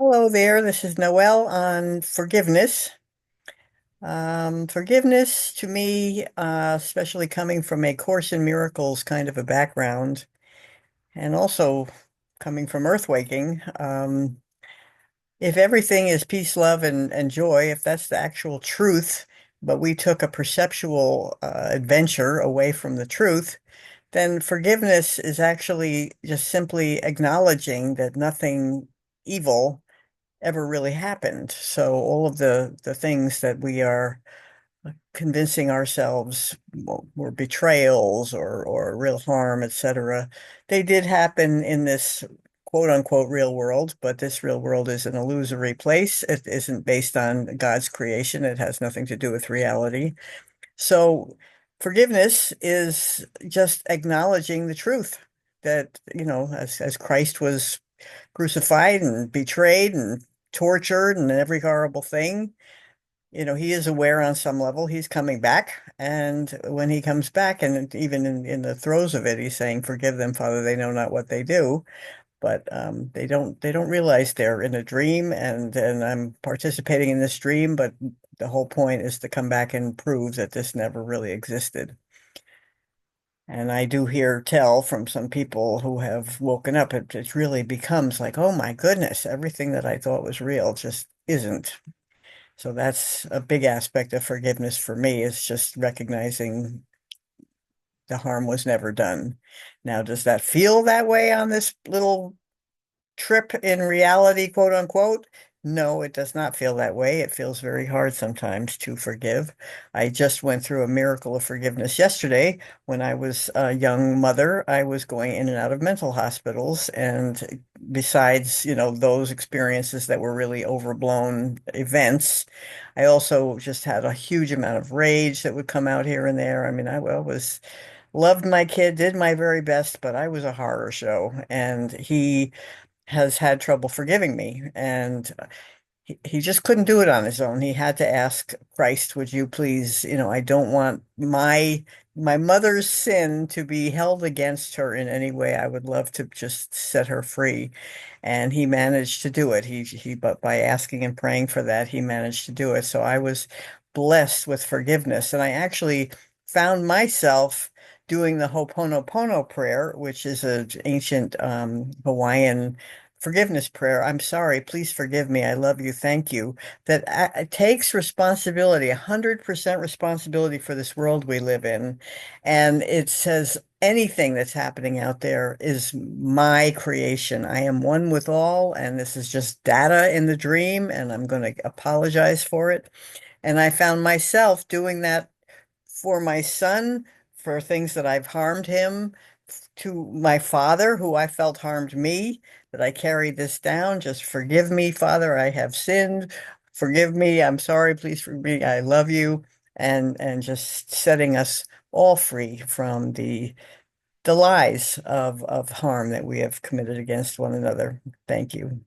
Hello there, this is Noelle on forgiveness. Forgiveness to me, especially coming from a Course in Miracles kind of a background, and also coming from earthwaking, if everything is peace, love, and joy, if that's the actual truth, but we took a perceptual adventure away from the truth, then forgiveness is actually just simply acknowledging that nothing evil ever really happened. So all of the things that we are convincing ourselves were betrayals or real harm, etc., they did happen in this quote unquote real world, but this real world is an illusory place. It isn't based on God's creation. It has nothing to do with reality. So forgiveness is just acknowledging the truth that, as Christ was crucified and betrayed and tortured and every horrible thing. He is aware on some level he's coming back. And when he comes back, and even in the throes of it, he's saying, "Forgive them, Father, they know not what they do." But they don't realize they're in a dream, and I'm participating in this dream, but the whole point is to come back and prove that this never really existed. And I do hear tell from some people who have woken up, it really becomes like, oh my goodness, everything that I thought was real just isn't. So that's a big aspect of forgiveness for me, is just recognizing the harm was never done. Now, does that feel that way on this little trip in reality, quote unquote? No, it does not feel that way. It feels very hard sometimes to forgive. I just went through a miracle of forgiveness yesterday. When I was a young mother, I was going in and out of mental hospitals. And besides, those experiences that were really overblown events, I also just had a huge amount of rage that would come out here and there. I mean, I was loved my kid, did my very best, but I was a horror show. And he has had trouble forgiving me. And he just couldn't do it on his own. He had to ask Christ, would you please, I don't want my mother's sin to be held against her in any way. I would love to just set her free. And he managed to do it. But by asking and praying for that, he managed to do it. So I was blessed with forgiveness. And I actually found myself doing the Ho'oponopono prayer, which is an ancient Hawaiian forgiveness prayer. I'm sorry, please forgive me. I love you. Thank you. That takes responsibility, 100% responsibility for this world we live in. And it says anything that's happening out there is my creation. I am one with all, and this is just data in the dream, and I'm going to apologize for it. And I found myself doing that for my son, for things that I've harmed him, to my father, who I felt harmed me, that I carried this down. Just forgive me, Father, I have sinned. Forgive me. I'm sorry. Please forgive me. I love you. And just setting us all free from the lies of harm that we have committed against one another. Thank you.